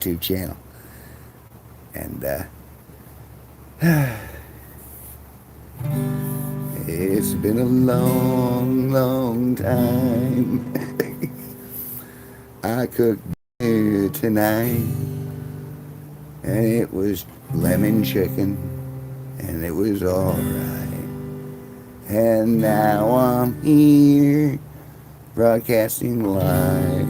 YouTube channel. And it's been a long, long time. I cooked dinner tonight, and it was lemon chicken, and it was alright. And now I'm here, broadcasting live.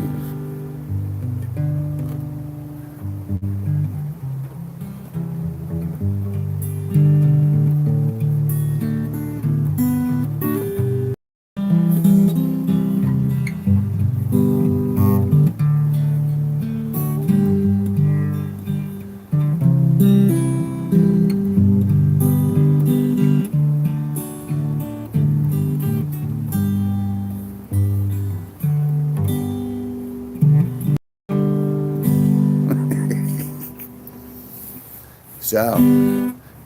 So,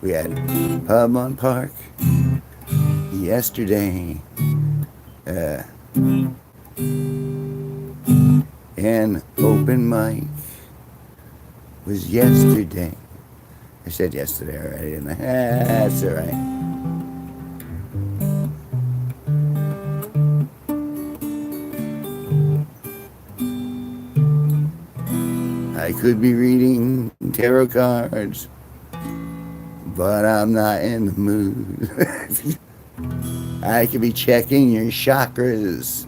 we had Pub on Park yesterday, and open mic was yesterday. I said yesterday already, didn't I? That's alright. I could be reading tarot cards, but I'm not in the mood. I could be checking your chakras,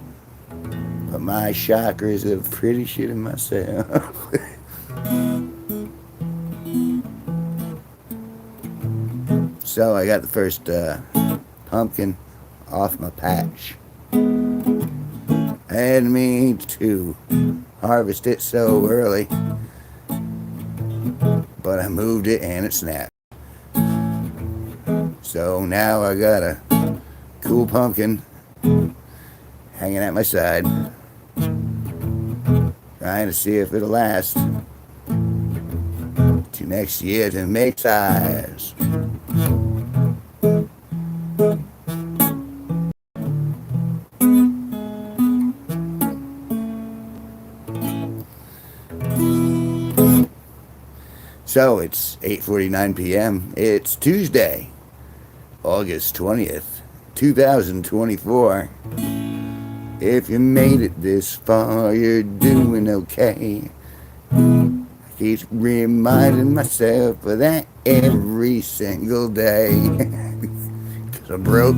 but my chakras are pretty shit in myself. So I got the first pumpkin off my patch. I didn't mean to harvest it so early, but I moved it and it snapped. So now I got a cool pumpkin hanging at my side, trying to see if it'll last to next year to make size. So it's 8:49 p.m. It's Tuesday, August 20th, 2024. If you made it this far, you're doing okay. I keep reminding myself of that every single day. Cause I'm broke,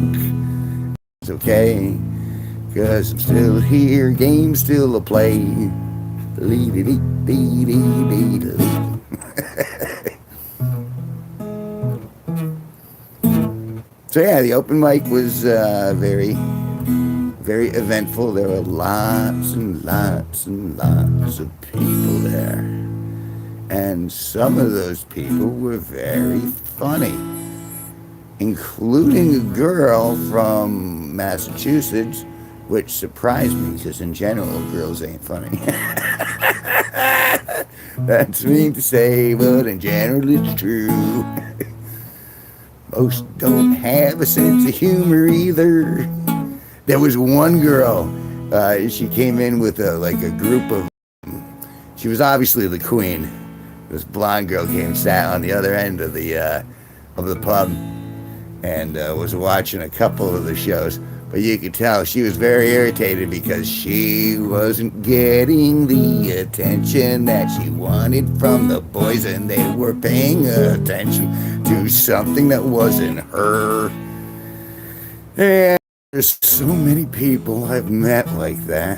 it's okay. Cause I'm still here, game's still a play. So yeah, the open mic was very, very eventful. There were lots and lots and lots of people there. And some of those people were very funny, including a girl from Massachusetts, which surprised me because in general, girls ain't funny. That's mean to say, but in general it's true. Most don't have a sense of humor either. There was one girl, she came in with a group of, she was obviously the queen. This blonde girl sat on the other end of the pub and was watching a couple of the shows. But you could tell she was very irritated because she wasn't getting the attention that she wanted from the boys, and they were paying attention to something that wasn't her. And there's so many people I've met like that.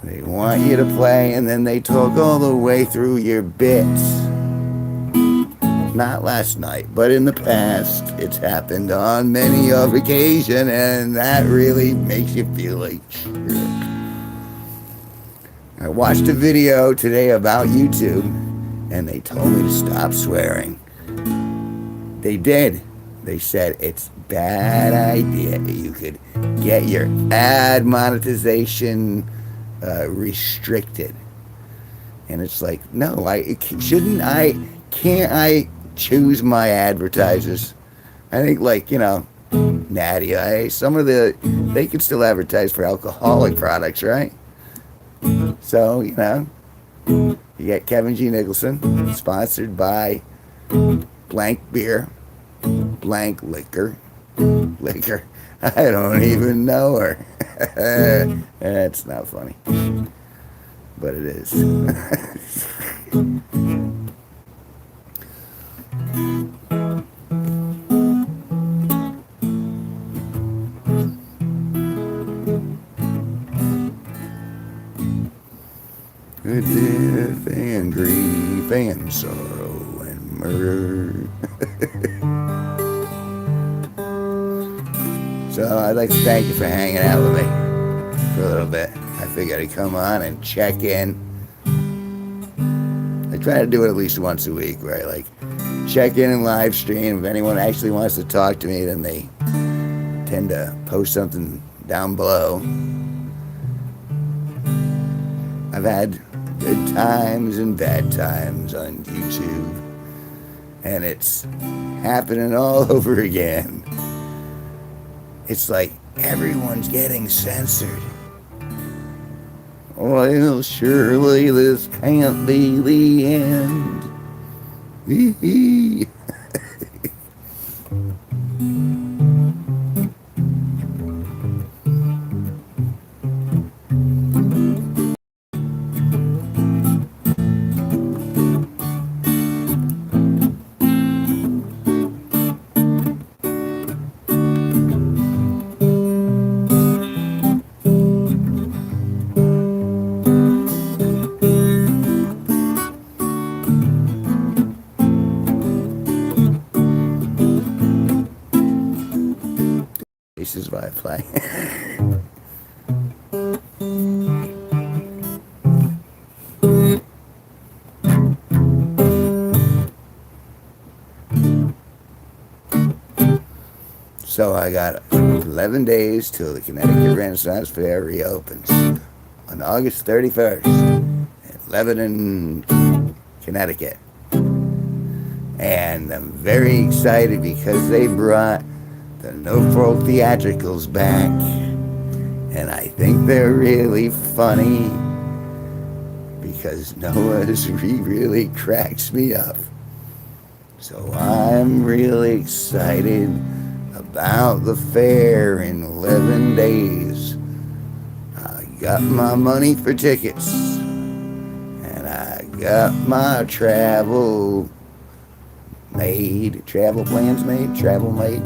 They want you to play, and then they talk all the way through your bits. Not last night, but in the past, it's happened on many of occasion, and that really makes you feel like shit. I watched a video today about YouTube, and they told me to stop swearing. They did. They said it's a bad idea. You could get your ad monetization restricted. And it's like, no, can't I choose my advertisers? I think, like, Natty, some of they could still advertise for alcoholic products, right? So, You get Kevin G Nicholson, sponsored by blank beer, blank liquor. Liquor. I don't even know her. That's not funny. But it is. Death and grief and sorrow and murder. So I'd like to thank you for hanging out with me for a little bit. I figured I'd come on and check in. I try to do it at least once a week where I like check in and live stream. If anyone actually wants to talk to me, then they tend to post something down below. I've had good times and bad times on YouTube, and it's happening all over again. It's like everyone's getting censored. Well, surely this can't be the end. This is why I play. So I got 11 days till the Connecticut Renaissance Fair reopens on August 31st in Lebanon, Connecticut. And I'm very excited because they brought the No-Fault Theatricals back, and I think they're really funny because Noah's really cracks me up. So I'm really excited about the fair in 11 days. I got my money for tickets, and I got my travel plans made.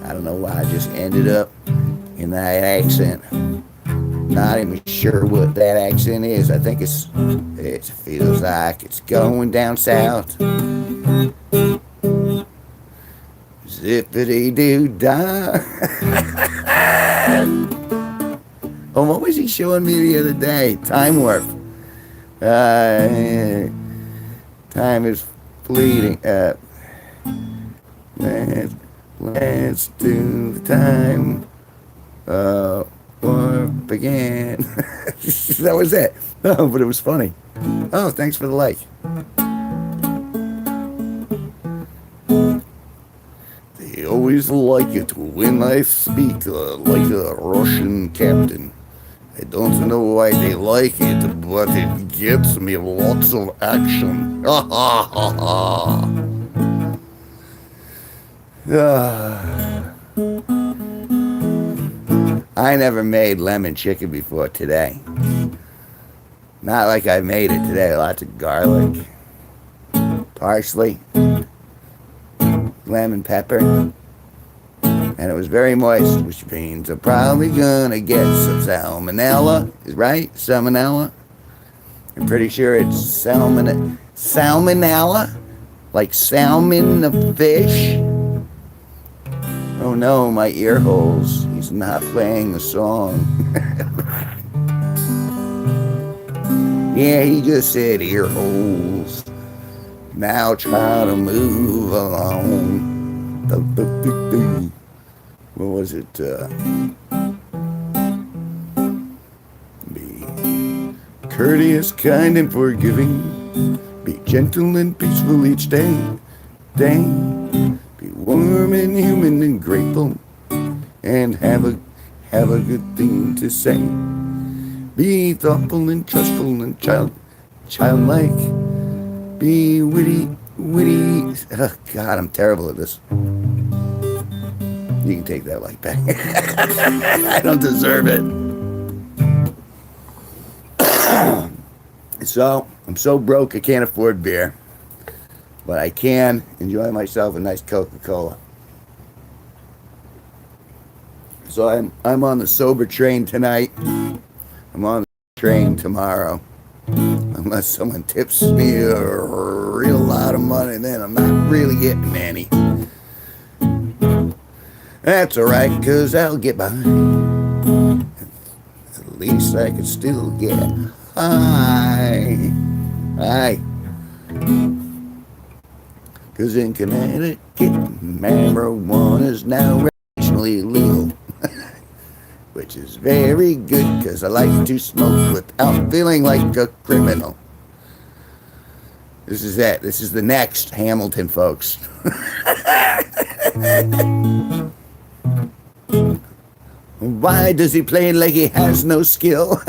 I don't know why I just ended up in that accent. Not even sure what that accent is. I think it feels like it's going down south. Zippity doo dah. Oh, what was he showing me the other day? Time warp. Time is fleeting. Let's do the time warp again. That was it. Oh, but it was funny. Oh, thanks for the like. They always like it when I speak like a Russian captain. I don't know why they like it, but it gets me lots of action. Ha ha ha ha. I never made lemon chicken before today. Not like I made it today. Lots of garlic, parsley, lemon pepper, and it was very moist, which means I'm probably gonna get some salmonella. Right? Salmonella? I'm pretty sure it's salmonella? Like salmon the fish? Oh no, my ear holes. He's not playing the song. Yeah, he just said ear holes. Now try to move along. What was it? Be courteous, kind, and forgiving. Be gentle and peaceful each day. Be warm and human and grateful, and have a good thing to say. Be thoughtful and trustful and childlike, be witty, witty. Oh, God, I'm terrible at this. You can take that like back. I don't deserve it. So, I'm so broke I can't afford beer. But I can enjoy myself a nice Coca-Cola. So I'm on the sober train tonight. I'm on the train tomorrow. Unless someone tips me a real lot of money, then I'm not really getting any. That's alright, cause I'll get by. At least I can still get high. High. Cause in Connecticut, marijuana is now recreationally legal. Which is very good, cause I like to smoke without feeling like a criminal. This is it. This is the next Hamilton, folks. Why does he play like he has no skill?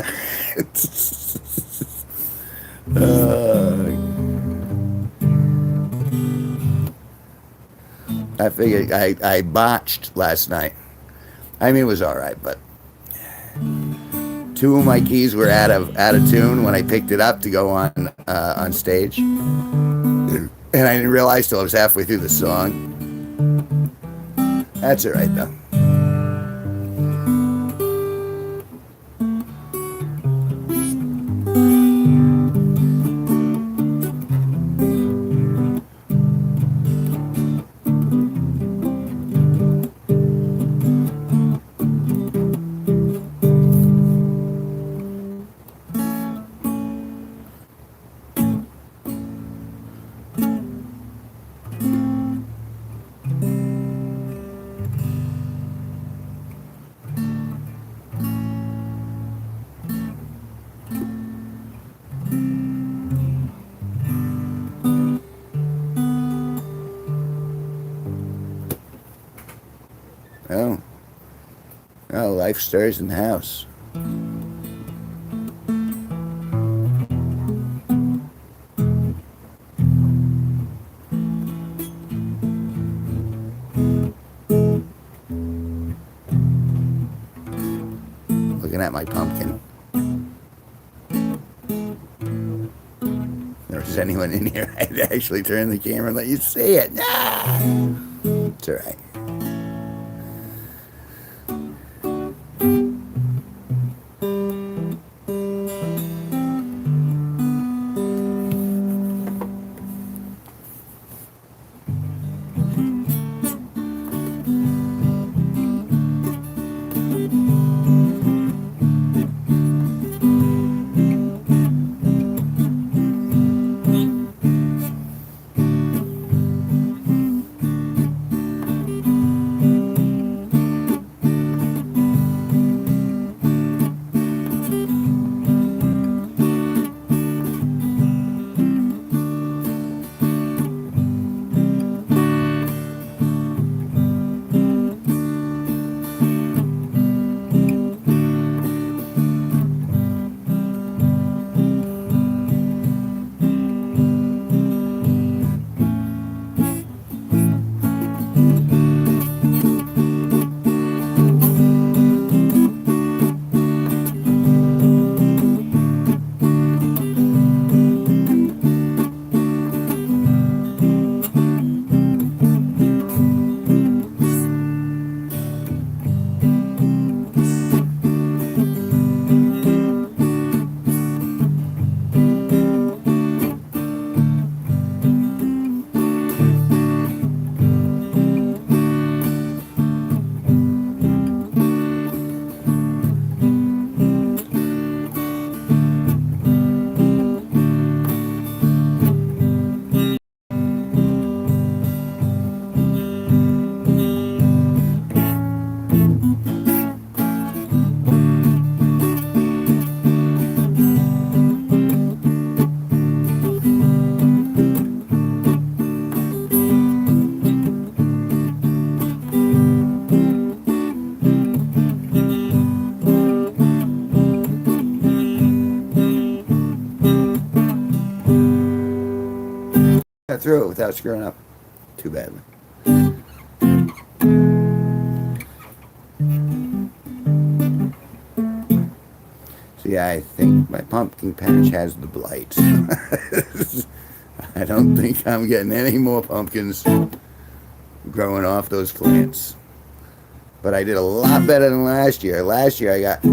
I figured I botched last night. I mean, it was all right, but two of my keys were out of tune when I picked it up to go on stage, and I didn't realize till I was halfway through the song. That's all right though. Oh, oh, life stirs in the house. Looking at my pumpkin. If there's anyone in here, I'd actually turn the camera and let you see it. Ah! It's all right. got through it without screwing up too badly. See, I think my pumpkin patch has the blight. I don't think I'm getting any more pumpkins growing off those plants. But I did a lot better than last year. Last year I got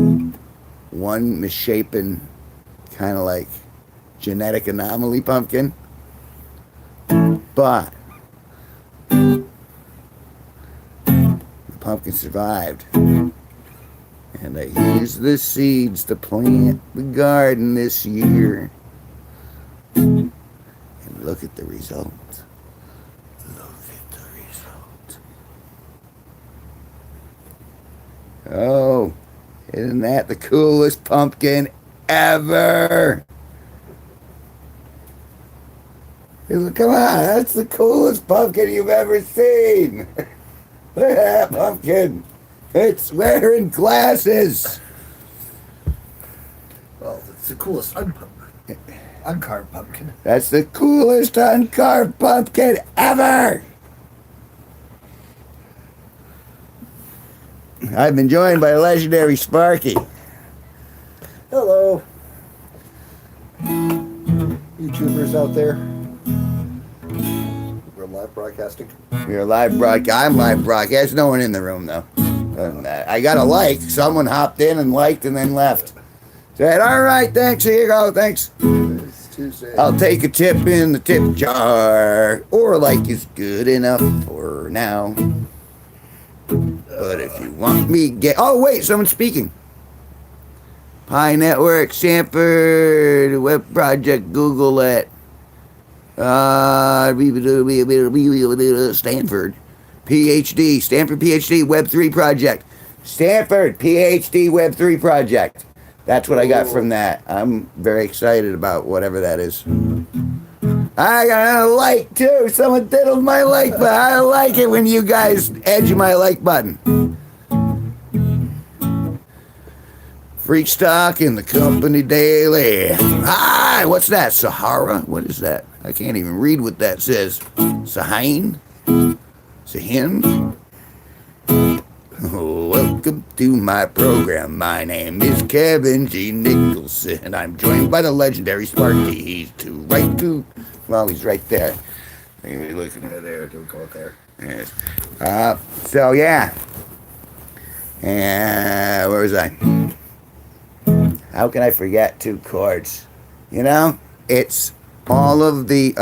one misshapen, kind of like genetic anomaly pumpkin. But the pumpkin survived. And I used the seeds to plant the garden this year. And look at the result. Look at the result. Oh, isn't that the coolest pumpkin ever? Come on, that's the coolest pumpkin you've ever seen. Look at that pumpkin. It's wearing glasses. Well, it's the coolest uncarved pumpkin. That's the coolest uncarved pumpkin ever. I've been joined by legendary Sparky. Hello, YouTubers out there. We're live broadcasting. You're live broadcast. I'm live broadcast. No one in the room though. I got a like. Someone hopped in and liked and then left. Said, all right, thanks. Here you go. Thanks. It's Tuesday. I'll take a tip in the tip jar. Or a like is good enough for now. But if you want me, get... Oh, wait, someone's speaking. Pi Network, Stanford, Web Project, Google it. Stanford. PhD, Stanford PhD Web3 project. Stanford PhD Web3 project. That's what I got from that. I'm very excited about whatever that is. I got a like too. Someone diddled my like button. I like it when you guys edge my like button. Freak Stock in the Company Daily. Hi, what's that? Sahara? What is that? I can't even read what that says. Sahin? Sahin? Welcome to my program. My name is Kevin G Nicholson. I'm joined by the legendary Sparky. He's well, he's right there. Maybe looking at there. Don't go there. Yes. So yeah. And where was I? How can I forget 2 chords? You know, it's all of the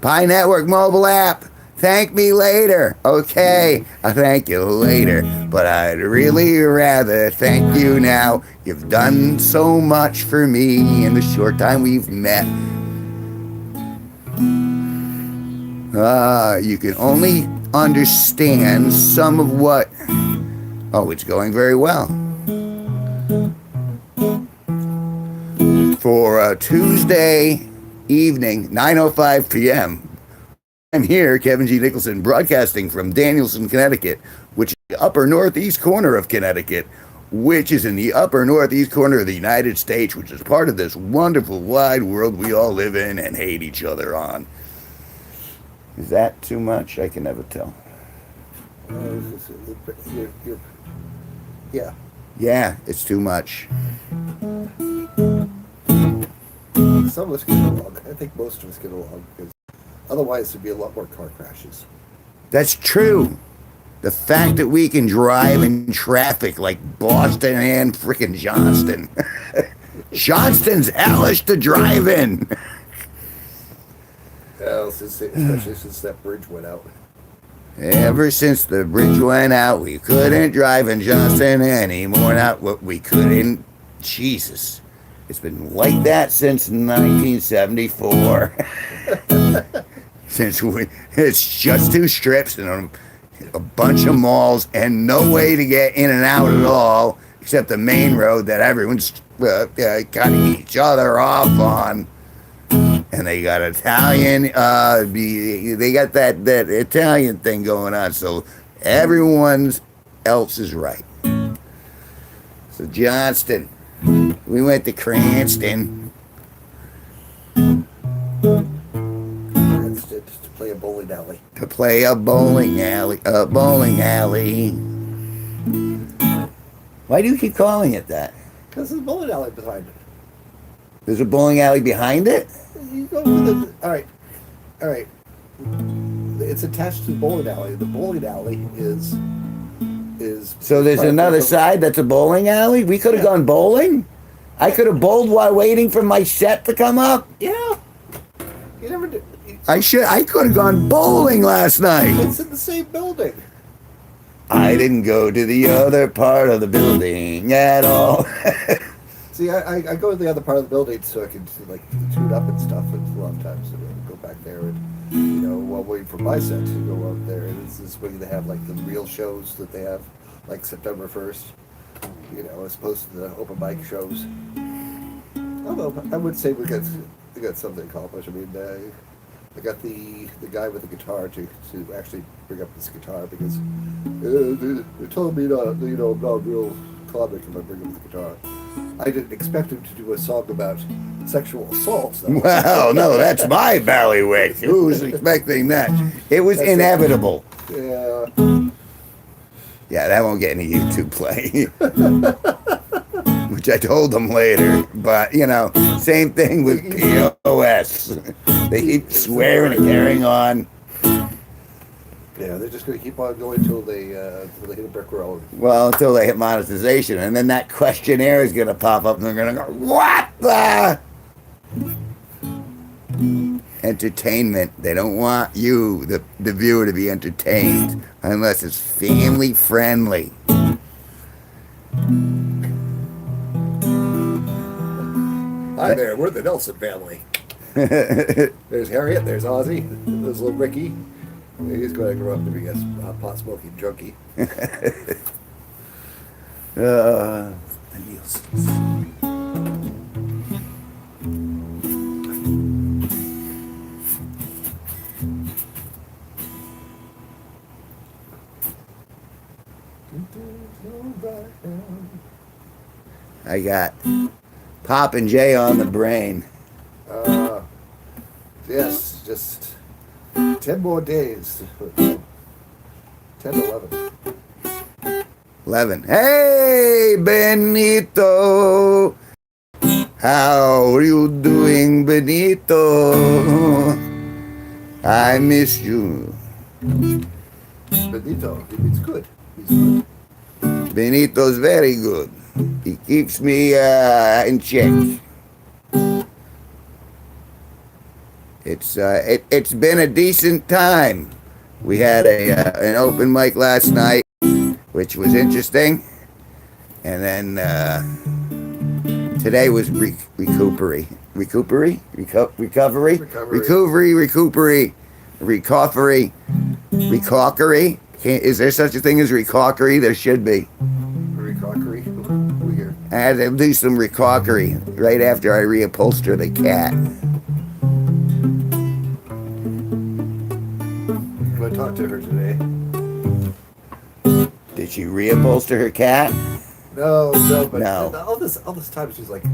Pi Network mobile app. Thank me later. Okay, I'll thank you later. But I'd really rather thank you now. You've done so much for me in the short time we've met. You can only understand some of what... Oh, it's going very well. For a Tuesday evening, 9:05 p.m., I'm here, Kevin G Nicholson, broadcasting from Danielson, Connecticut, which is the upper northeast corner of Connecticut, which is in the upper northeast corner of the United States, which is part of this wonderful wide world we all live in and hate each other on. Is that too much? I can never tell. Yeah. Yeah, it's too much. Some of us get along. I think most of us get along because otherwise there'd be a lot more car crashes. That's true. The fact that we can drive in traffic like Boston and frickin' Johnston. Johnston's hellish to drive in. Well, especially since that bridge went out. Ever since the bridge went out, we couldn't drive in Johnston anymore. Not what we couldn't. Jesus. It's been like that since 1974. It's just 2 strips and a bunch of malls and no way to get in and out at all except the main road that everyone's cutting each other off on. And they got Italian, they got that Italian thing going on, so everyone else is right. So Johnston, we went to Cranston. to play a bowling alley. To play a bowling alley. A bowling alley. Why do you keep calling it that? Because there's a bowling alley behind it. There's a bowling alley behind it? You go with it. All right. It's attached to the bowling alley. The bowling alley is. So there's another side that's a bowling alley? We could have gone bowling? I could have bowled while waiting for my set to come up? Yeah. You never did. I could have gone bowling last night. It's in the same building. I didn't go to the other part of the building at all. See, I go to the other part of the building so I can like tune up and stuff. And a lot of times I go back there and while waiting for my set to go up there. And this is when they have like the real shows that they have, like September 1st. As opposed to the open mic shows. Although I would say we got something accomplished. I mean, I got the guy with the guitar to actually bring up this guitar because they told me not, I'm not a real comic if I bring up the guitar. I didn't expect him to do a song about sexual assaults. Though. Well, no, that's my ballywick. Who was expecting that? It was inevitable. Yeah. Yeah, that won't get any YouTube play. Which I told them later. But, same thing with POS. They keep swearing and carrying on. Yeah, they're just going to keep on going until they hit a brick road. Well, until they hit monetization. And then that questionnaire is going to pop up and they're going to go, what the? Entertainment. They don't want you, the viewer, to be entertained unless it's family friendly. Hi there, we're the Nelson family. There's Harriet, there's Ozzy, there's little Ricky. He's going to grow up to be a pot smoking junkie. The Nielsens. I got Pop and Jay on the brain. Yes, just 10 more days. 10, 11. 11. Hey, Benito. How are you doing, Benito? I miss you. Benito, he's good. He's good. Benito's very good. He keeps me in check. It's been a decent time. We had an open mic last night, which was interesting, and then today was recovery. Is there such a thing as recockery? There should be. Recockery? I had to do some recockery right after I reupholster the cat. I talked to her today. Did she reupholster her cat? No, but No. all this time she's like,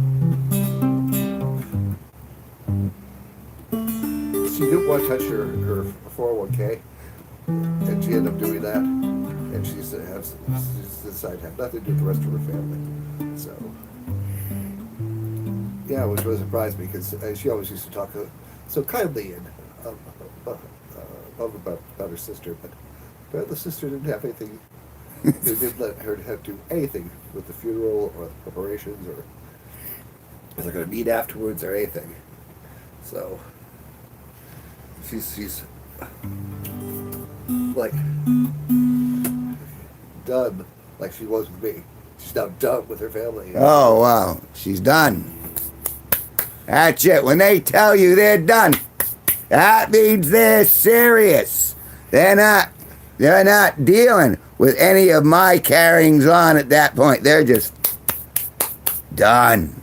she didn't want to touch her 401k, and she ended up doing that, and she decided to have nothing to do with the rest of her family. So, yeah, which really surprised me because she always used to talk so kindly and about her sister, but the sister didn't have anything. They didn't let her have to do anything with the funeral or the preparations or if they're going to meet afterwards or anything. So she's like done, like she was with me. She's now done with her family. Oh, wow. She's done. That's it. When they tell you they're done, that means they're serious. They're not dealing with any of my carryings on at that point. They're just done.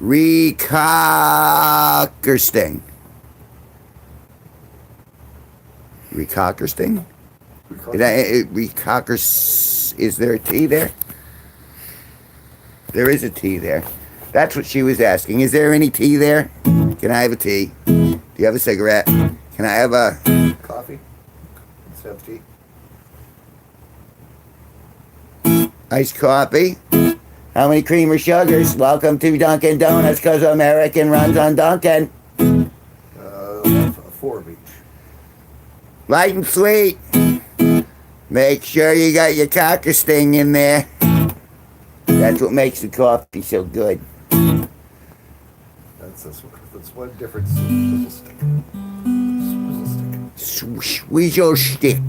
Recockersting. Recockersting? Recockers. Is there a T there? There is a T there. That's what she was asking. Is there any T there? Can I have a T? Do you have a cigarette? Can I have a Coffee? Let's have tea. iced coffee? How many cream or sugars? Welcome to Dunkin' Donuts, because American runs on Dunkin'. Four of each. Light and sweet. Make sure you got your cocker sting in there. That's what makes the coffee so good. That's one difference. Swizzle stick. Swizzle stick. Swizzle stick.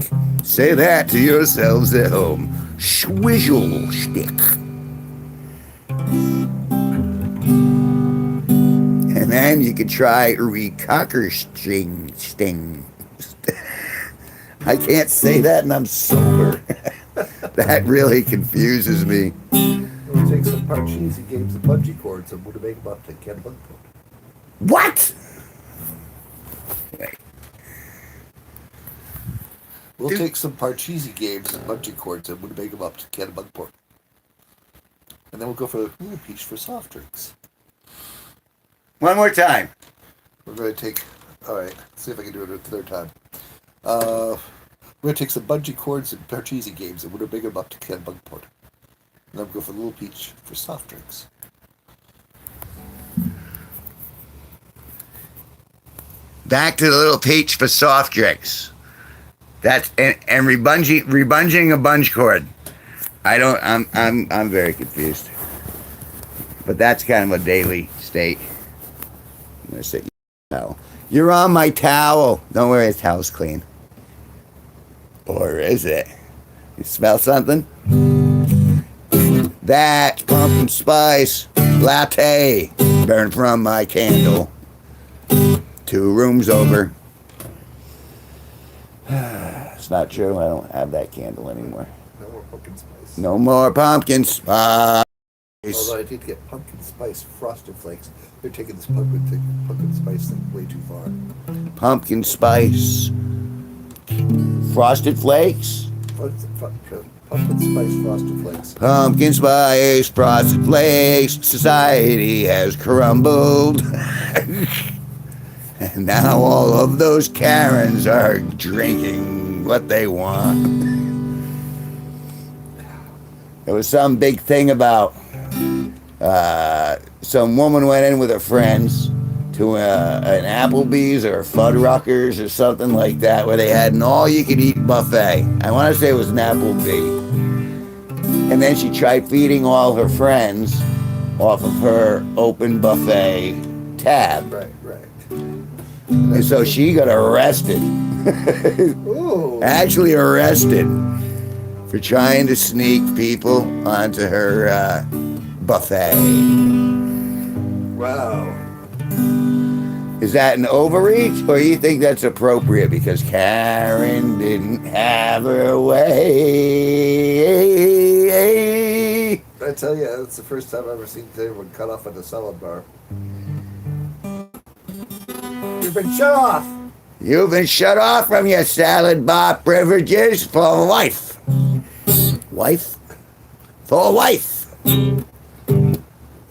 Say that to yourselves at home. Swizzle stick. And then you could try recocker sting. I can't say that and I'm sober. That really confuses me. We'll take some Parcheesi games of bungee cords and we'll make them up to Ken Bunkport. What? We'll take some Parcheesi games and bungee cords and we'll make them up to Ken Bunkport. And then we'll go for the hula peach for soft drinks. One more time. We're going to take... Alright, let's see if I can do it a third time. We're going to take some bungee cords and Parcheesi games and we'll make them up to Ken Bunkport. And then we'll go for the little peach for soft drinks. Back to the little peach for soft drinks. That's and rebunging a bunch cord. I'm very confused. But that's kind of a daily state. I'm gonna say towel. You're on my towel. Don't worry, the towel's clean. Or is it? You smell something? That pumpkin spice latte burned from my candle. 2 rooms over. It's not true. I don't have that candle anymore. No more pumpkin spice. No more pumpkin spice. Although I did get pumpkin spice frosted flakes. They're taking this pumpkin spice thing way too far. Pumpkin spice. Frosted flakes? Pumpkin spice frosted flakes. Pumpkin spice frosted flakes. Society has crumbled. And now all of those Karens are drinking what they want. There was some big thing about some woman went in with her friends to an Applebee's or Fuddruckers or something like that, where they had an all-you-can-eat buffet. I want to say it was an Applebee. And then she tried feeding all her friends off of her open buffet tab. Right. And so she got arrested. Ooh. Actually arrested for trying to sneak people onto her buffet. Wow. Is that an overreach, or you think that's appropriate because Karen didn't have her way? I tell you, that's the first time I've ever seen anyone cut off at a salad bar. You've been shut off. You've been shut off from your salad bar privileges for life. Wife? For life.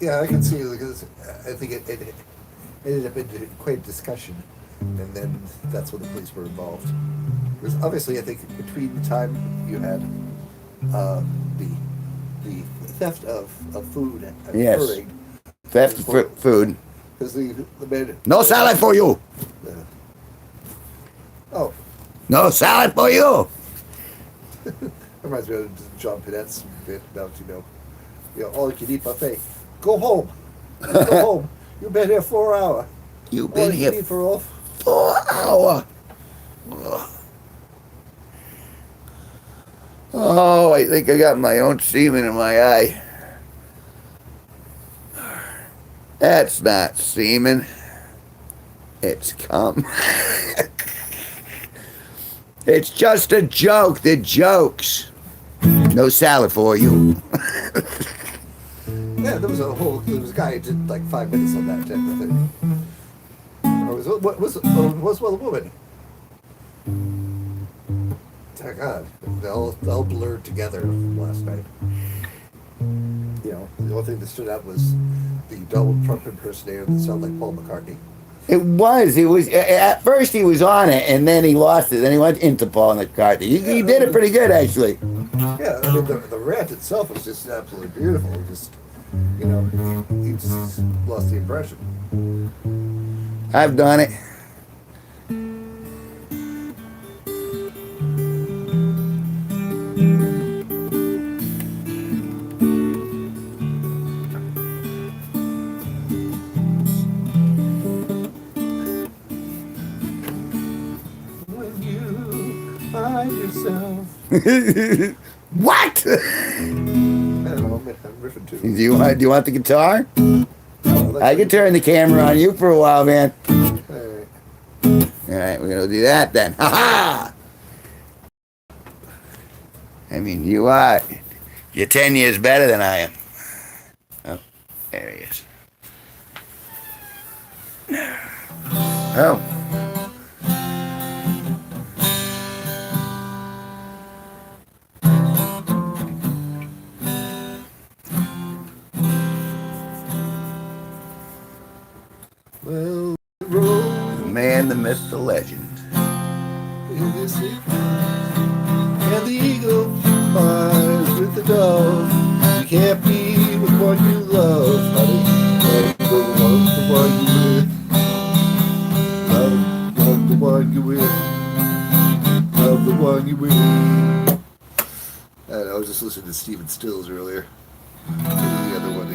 Yeah, I can see it because I think it ended up in quite a discussion, and then that's when the police were involved. Because obviously, I think between the time you had the theft of food and Yes. furring, Theft of food. because the man. No salad for you. Oh, No salad for you. reminds me of John Pinette's bit about all you can eat buffet. Go home. Go home. You've been here 4 hours. You've All been you here can eat for all. 4 hours. Oh, I think I got my own semen in my eye. That's not semen. It's cum. It's just a joke. The jokes. No salad for you. Yeah, there was a guy who did like 5 minutes on that type of thing. Or was it a woman? Oh God, they all blurred together last night. The only thing that stood out was the Donald Trump impersonator that sounded like Paul McCartney. It was. It was. At first, he was on it, and then he lost it. Then he went into Paul McCartney. He did it pretty good, actually. Yeah, I mean the rant itself was just absolutely beautiful. It just, he just lost the impression. I've done it. When you find yourself, What? I don't know, I'm riffing too. Do you want the guitar? Oh, I can turn the camera on you for a while, man. Alright. All right, we're gonna do that then. Ha ha! I mean, you're 10 years better than I am. Oh, there he is. Oh. Well, the road The man, the myth, the legend. is it, and the eagle flies with the dove. You can't be with one you love, honey. Love the one you with. Love the one you with. Love the one you with. I was just listening to Stephen Stills earlier. This is the other one.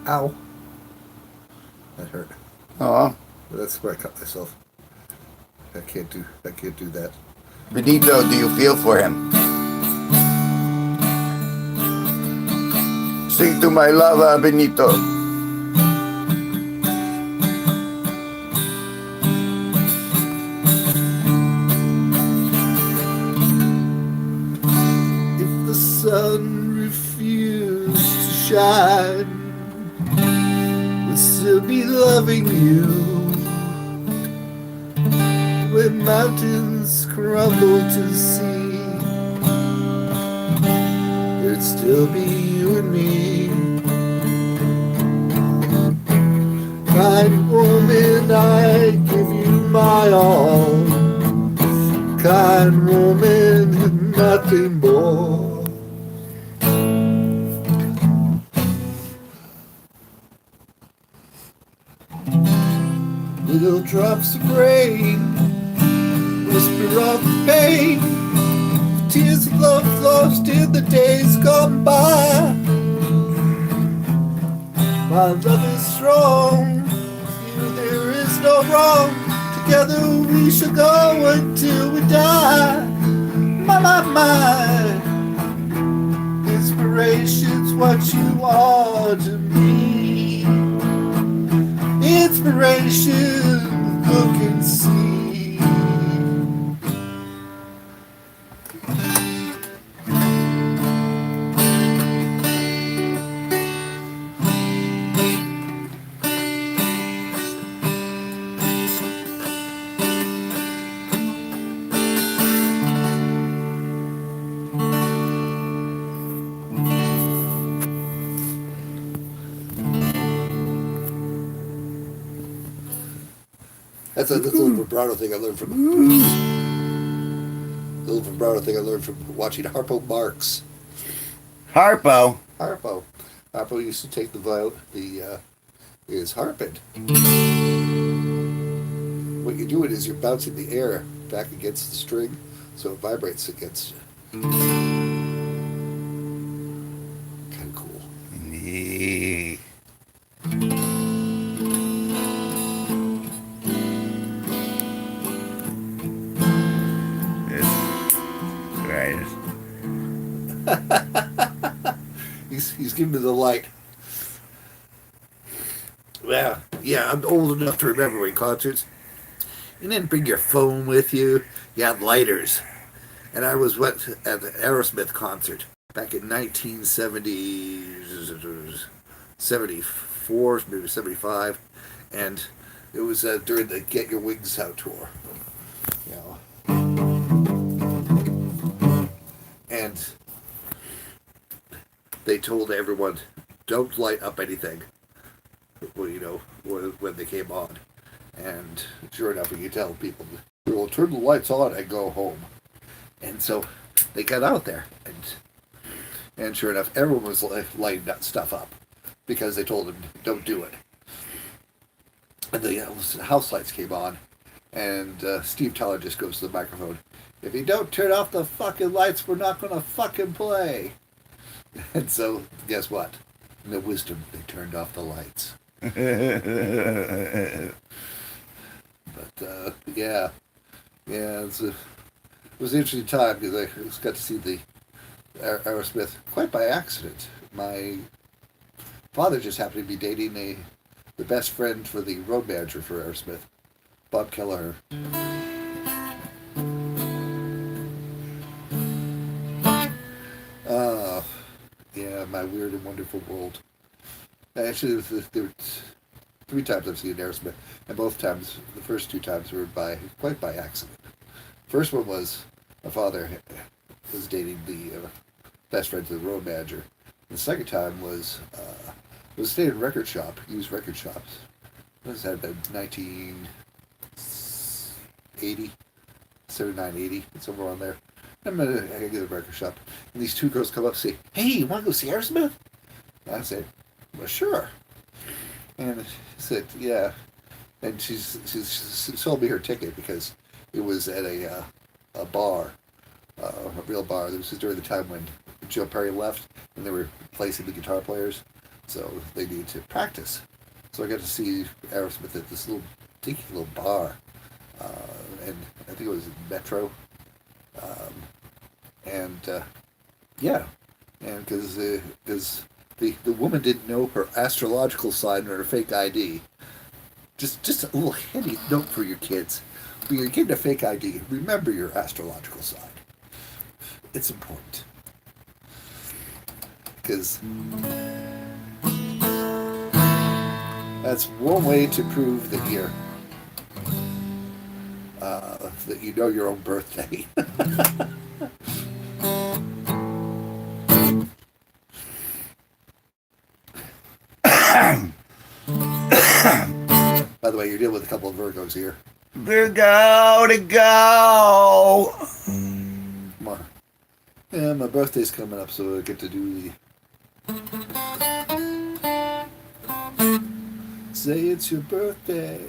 Ow. That hurt. Oh, But that's where I cut myself. I can't do that. Benito, do you feel for him? Sing to my lover, Benito. If the sun refused to shine, we'd still be loving you. When mountains crumble to sea, there'd still be you and me. Kind woman, I give you my all. Kind woman, nothing more. Little drops of rain whisper of pain. Tears of love lost in the days gone by. My love is strong. With you there is no wrong. Together we shall go until we die. My. Inspiration's what you are to me. Inspiration, look and see. That's a little vibrato thing I learned from watching Harpo Marx. Harpo. Harpo used to take is harping. What you're doing is you're bouncing the air back against the string, so it vibrates against you. Kind of cool. Nee. He's giving me the light. Well, yeah, I'm old enough to remember in concerts. You didn't bring your phone with you. You had lighters. And I went at the Aerosmith concert back in 1974, maybe 75. And it was during the Get Your Wings Out tour. You know, and they told everyone, don't light up anything. You know, when they came on, and sure enough, you tell people, we'll turn the lights on and go home. And so they got out there, and sure enough, everyone was lighting that stuff up because they told them don't do it. And the house lights came on, and Steve Tyler just goes to the microphone. If you don't turn off the fucking lights, we're not gonna fucking play. And so, guess what? In their wisdom, they turned off the lights. But yeah, it was an interesting time because I just got to see the Aerosmith quite by accident. My father just happened to be dating the best friend for the road manager for Aerosmith, Bob Kelleher. Yeah, my weird and wonderful world. Actually, there were 3 times I've seen Aerosmith, and both times, the first 2 times were quite by accident. First one was my father was dating the best friend of the road manager. The second time was staying in a record shop, used record shops. What was that, about 1980, 79, 80, somewhere around there. I get to the record shop, and these 2 girls come up and say, "Hey, you want to go see Aerosmith?" And I said, "Well, sure." And she said, "Yeah." And she sold me her ticket because it was at a bar, a real bar. This was during the time when Joe Perry left, and they were replacing the guitar players, so they needed to practice. So I got to see Aerosmith at this little dinky little bar, and I think it was Metro. Yeah, and because the woman didn't know her astrological sign or her fake ID. Just a little handy note for your kids. When you're getting a fake ID, remember your astrological sign. It's important. Because that's one way to prove that that you know your own birthday. By the way, you're dealing with a couple of Virgos here. Virgo to go. Come on. Yeah, my birthday's coming up, so I get to do say it's your birthday.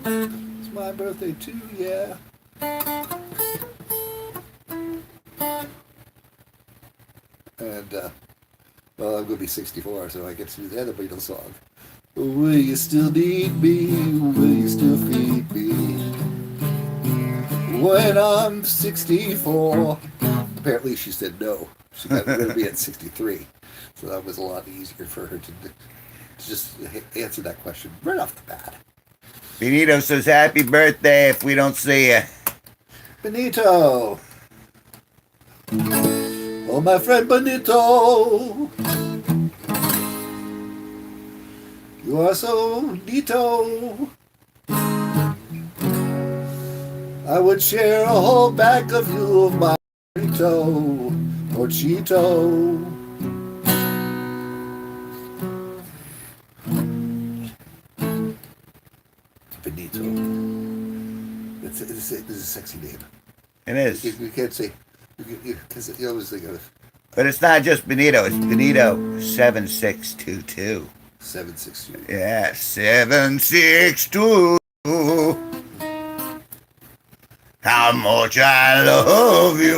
It's my birthday too, yeah. And, well, I'm going to be 64, so I get to do the other Beatles song. Will you still need me? Will you still feed me? When I'm 64. Apparently she said no. She got rid of me at 63. So that was a lot easier for her to just answer that question right off the bat. Benito says happy birthday if we don't see you. Benito! Oh, my friend Benito! You are so neato. I would share a whole bag of you of my burrito or Cheeto. Benito. It's a sexy name. It is. You can't say, because you always think of it. But it's not just Benito, it's Benito 7622. 762. Yeah, 762. How much I love you.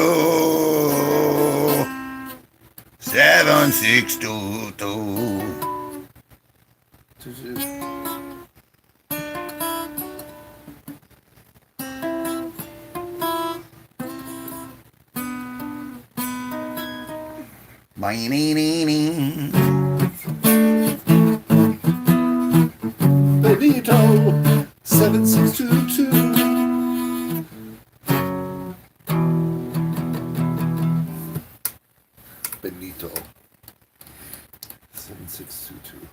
7622. Benito 7622. Benito 7622.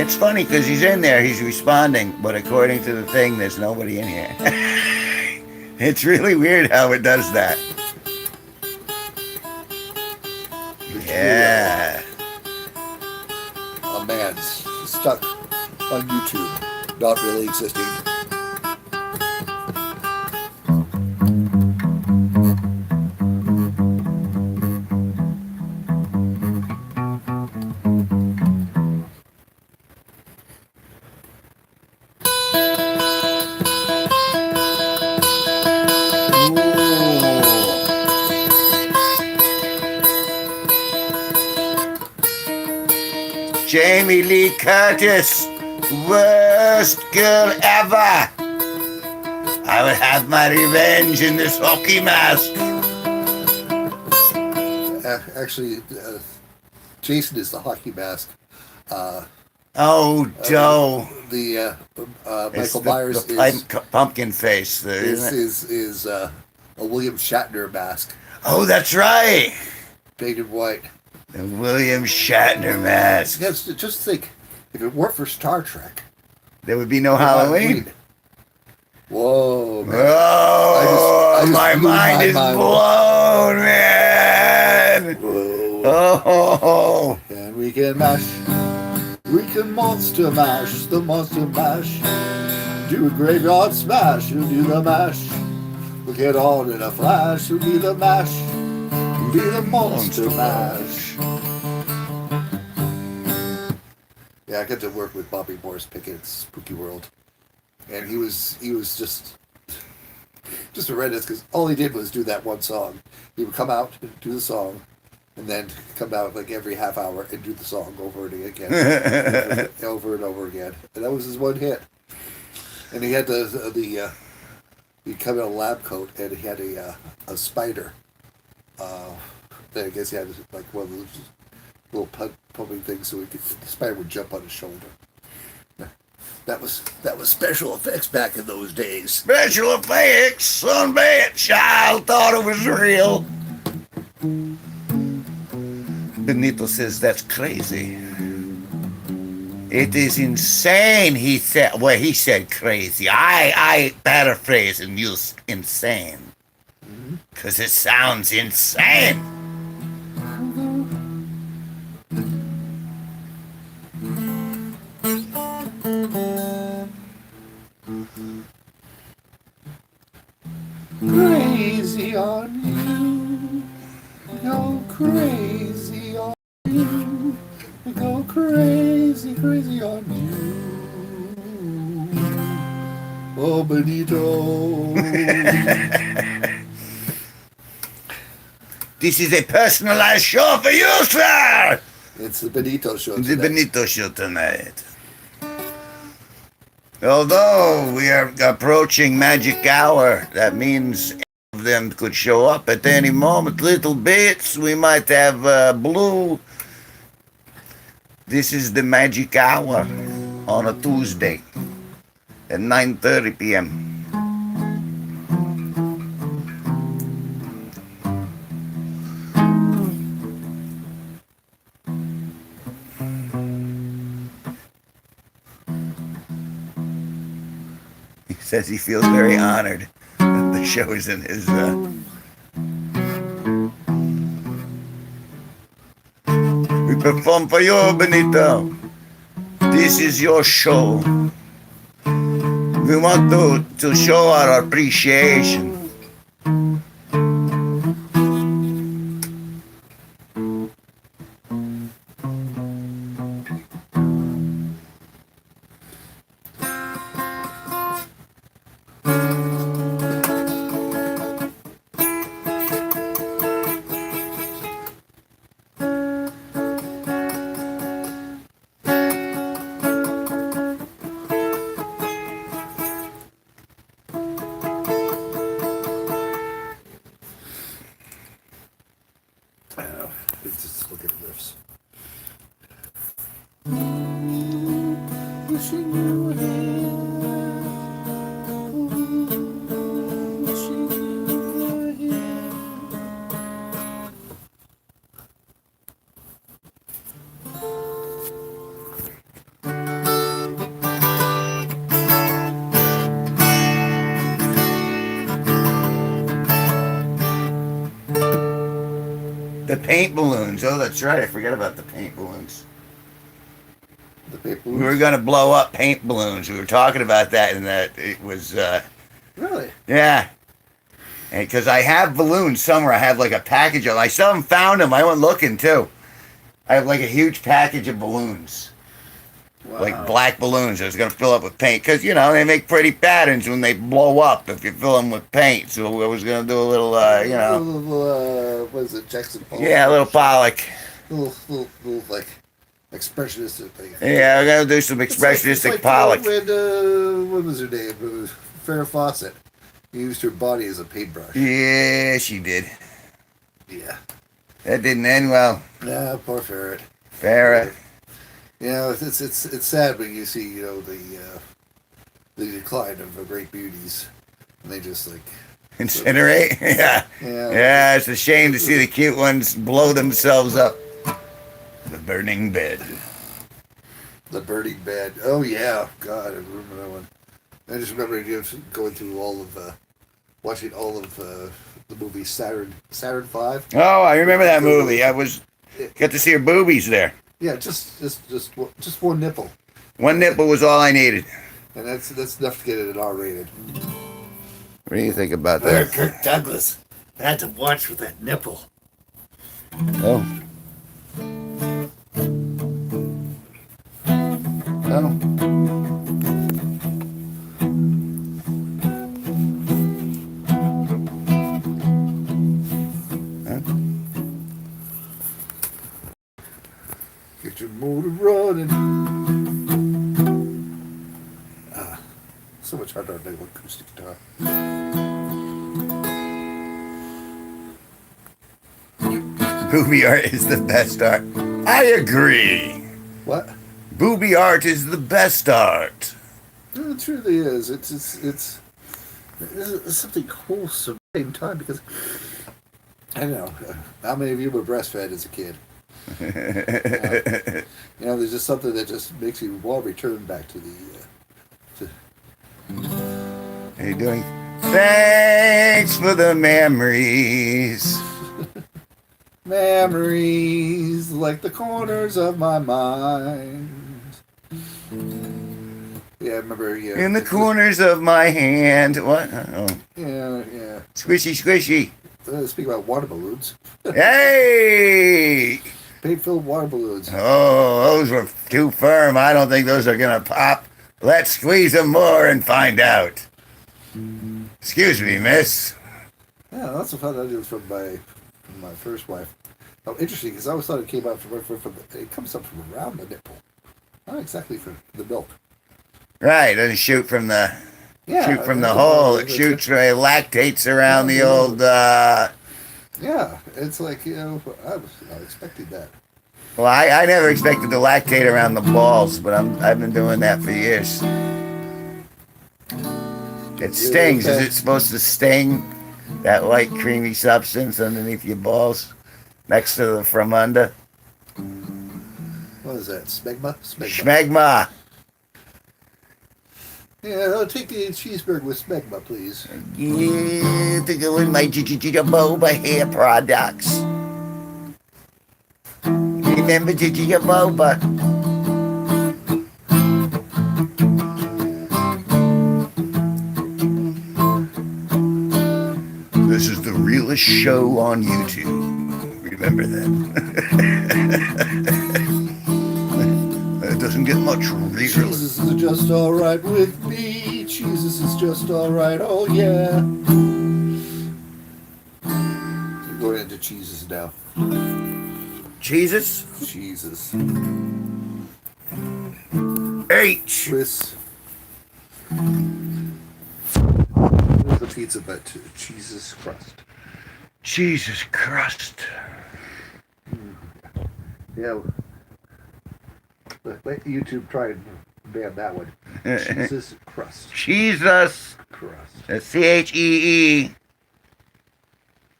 It's funny because he's in there, he's responding, but according to the thing, there's nobody in here. It's really weird how it does that. Yeah. A man stuck on YouTube, not really existing. Jamie Lee Curtis, worst girl ever. I will have my revenge in this hockey mask. Actually, Jason is the hockey mask. Oh, Joe. Michael Myers the pumpkin face. is a William Shatner mask. Oh, that's right. Painted white. The William Shatner mask. Yes, just think, if it weren't for Star Trek, there would be no Halloween. Whoa, man. Oh, my mind is blown, man. Whoa. Oh. And we can monster mash, the monster mash. Do a graveyard smash, you'll do the mash. We'll get on in a flash, you'll be the mash. You'll be the monster mash. Yeah, I got to work with Bobby Morris Pickett at Spooky World. And he was just horrendous because all he did was do that one song. He would come out, do the song, and then come out like every half hour and do the song over and again, over and over again. And that was his one hit. And he had he'd come in a lab coat and he had a spider. I guess he had like one of those little pumping things so the spider would jump on his shoulder. That was special effects back in those days. Special effects, son, bad child thought it was real. Benito says that's crazy. It is insane, he said. Well, he said crazy. I paraphrase and use insane. Because it sounds insane. Crazy on you, go crazy on you, go crazy, crazy on you. Oh, Benito. This is a personalized show for you, sir. It's the Benito show tonight. The Benito show tonight. Although we are approaching magic hour, that means any of them could show up at any moment. Little bits, we might have Blue. This is the magic hour on a Tuesday at 9:30 p.m. He says he feels very honored that the show is in his. We perform for you, Benito. This is your show. We want to show our appreciation. Let's just look at riffs. The paint balloons. Oh, that's right. I forgot about the paint balloons. The paper We were going to blow up paint balloons. We were talking about that, and that it was, Really? yeah. And because I have balloons somewhere, I have like a package of them. I still haven't found them. I went looking too. I have like a huge package of balloons, Wow. like black balloons. I was going to fill up with paint because they make pretty patterns when they blow up if you fill them with paint. So I was going to do a little, What is it, Jackson Pollock? yeah, a little Pollock. Little like expressionistic thing. Yeah, I'm going to do some expressionistic it's like Pollock. When, what was her name? It was Farrah Fawcett. Used her body as a paintbrush. Yeah, she did. Yeah. That didn't end well. Yeah, poor ferret. Farrah. It's sad when you see the decline of great beauties, and they just like Incinerate? Yeah. Yeah, it's a shame to see the cute ones blow themselves up. The burning bed. The burning bed. Oh yeah, God, I remember that one. I just remember going through watching all of the movies Saturn V. Oh, I remember that movie. Got to see her boobies there. Yeah, just one nipple. One nipple was all I needed. And that's enough to get it an R-rated. What do you think about that? Kirk Douglas had to watch with that nipple. Oh. Oh. Get your motor running. So much harder on the acoustic guitar. Booby art is the best art. I agree. What? Booby art is the best art. No, it truly is. It's something wholesome at the same time because I don't know how many of you were breastfed as a kid. There's just something that just makes you want to return back to the. How you doing? Thanks for the memories. Memories like the corners of my mind. Yeah, I remember. Yeah, In the corners of my hand. What? Oh. Yeah. Squishy, squishy. Speak about water balloons. Hey! Paint-filled water balloons. Oh, those were too firm. I don't think those are gonna pop. Let's squeeze them more and find out. Excuse me, miss. Yeah, that's what I found out from my first wife. Oh, interesting, because I always thought it came out it comes up from around the nipple, not exactly from the milk. Right, doesn't shoot from the hole. It shoots, lactates around the old. Yeah, it's like I was not expecting that. Well, I never expected to lactate around the balls, but I've been doing that for years. It stings. Is it supposed to sting? That light creamy substance underneath your balls, next to the from under. What is that? Smegma? Smegma. Yeah, I'll take the cheeseburger with smegma, please. Yeah, to go in my boba hair products. Remember boba? This is the realest show on YouTube. Remember that. It doesn't get much realer. Jesus is just alright with me. Jesus is just alright, oh yeah. We're going into Jesus now. Jesus? Jesus. H. Chris. There's a pizza, but Jesus crust. Jesus crust. Yeah. Let YouTube try and ban that one. Jesus crust. Jesus. Crust.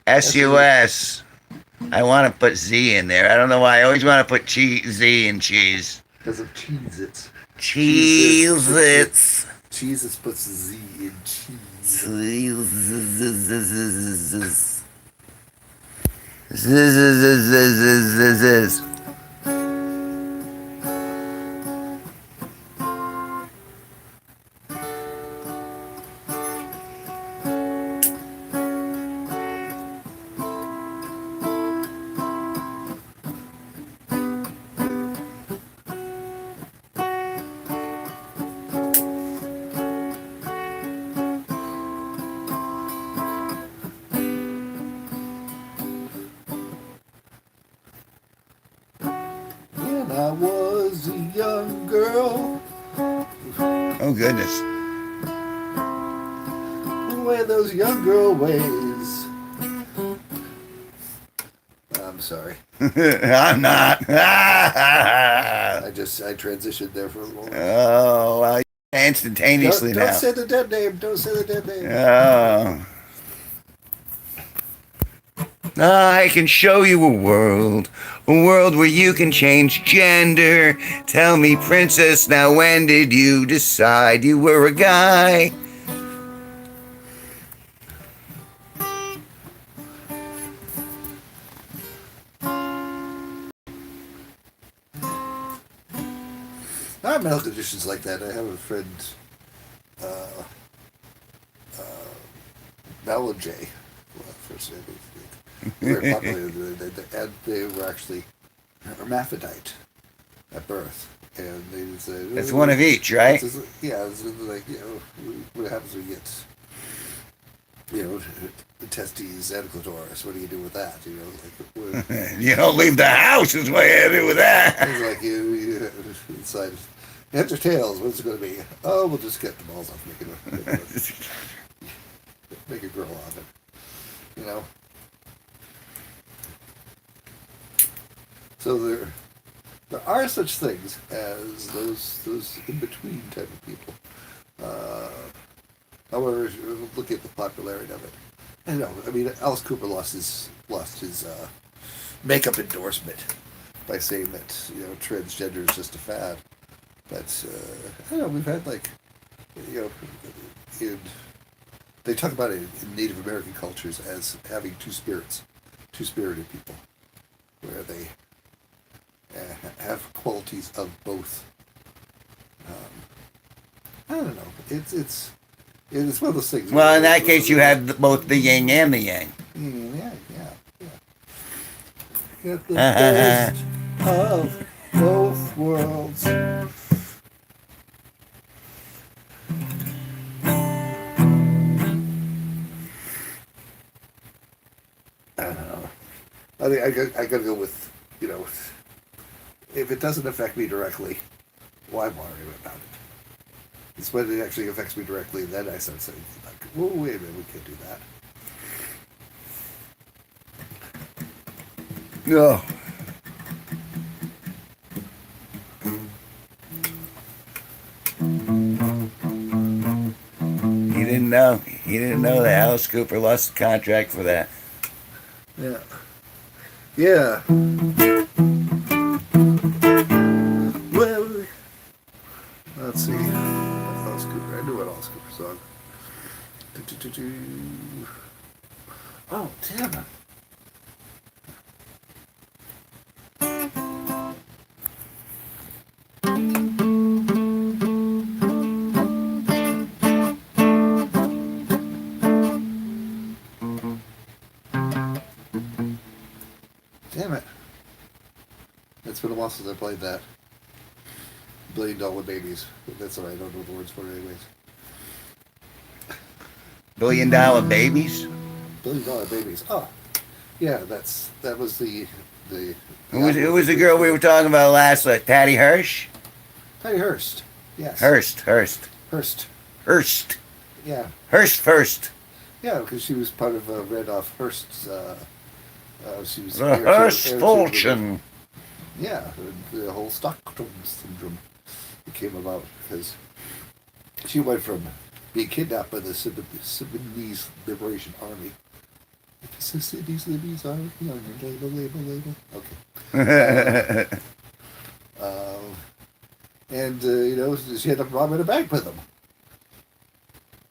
CHEESUS. I want to put Z in there. I don't know why. I always want to put Z in cheese. Because of Cheez-Its. Cheez-Its. Jesus puts Z in cheese. Zzz. When I was a young girl, Oh goodness. with those young girl ways. I'm sorry. I'm not. I transitioned there for a moment. Oh, well, instantaneously Don't now. say the dead name. Don't say the dead name. Oh. I can show you a world where you can change gender. Tell me, princess, now when did you decide you were a guy? I have medical conditions like that. I have a friend, uh, Mel and Jay. Well, first name very popular, and they were actually hermaphrodite at birth, and they said It's one of each, right? Yeah, it's like what happens when you get the testes and clitoris? What do you do with that? You don't leave the house is what you do with that. It's like you decide heads or tails. What's it going to be? Oh, we'll just get the balls off, make a girl of it. So there are such things as those in between type of people. However, look at the popularity of it. I know. I mean, Alice Cooper lost his makeup endorsement by saying that transgender is just a fad. But I don't know. We've had they talk about it in Native American cultures as having two spirits, two-spirited people, where they have qualities of both. I don't know. It's one of those things. Well, in that case, you have both the yin and the yang. Yeah. Get the best of both worlds. I don't know. I think I gotta go with if it doesn't affect me directly, why worry about it? It's when it actually affects me directly, then I start saying, whoa, wait a minute, we can't do that. No. He didn't know that Alice Cooper lost the contract for that. Yeah. Well, let's see. Alice Cooper. I knew an Alice Cooper song. Oh, damn it. Damn it. It's been a while since I played that. $1 Billion Babies. That's all right. I don't know the words for it anyways. $1 Billion Babies? $1 Billion Babies. Oh, yeah. That was the. Who was the girl we were talking about last night? Patty Hearst? Patty Hearst. Yes. Hearst. Yeah. Hearst first. Yeah, because she was part of Randolph Hearst's. She was The Hearst fortune. Yeah, the whole Stockholm syndrome came about because she went from being kidnapped by the Sudanese Liberation Army. Sudanese Army, label. Okay. And she ended up robbing a bank with them.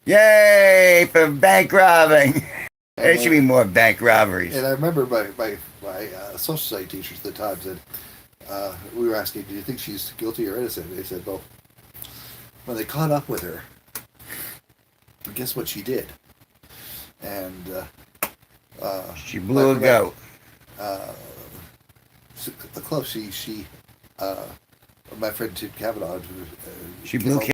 Yay for bank robbing. There should be more bank robberies. And I remember my social study teachers at the time said, we were asking, do you think she's guilty or innocent? They said, well, when they caught up with her, guess what she did? And She blew a goat. Close. She my friend Tim Cavanaugh. She blew. Came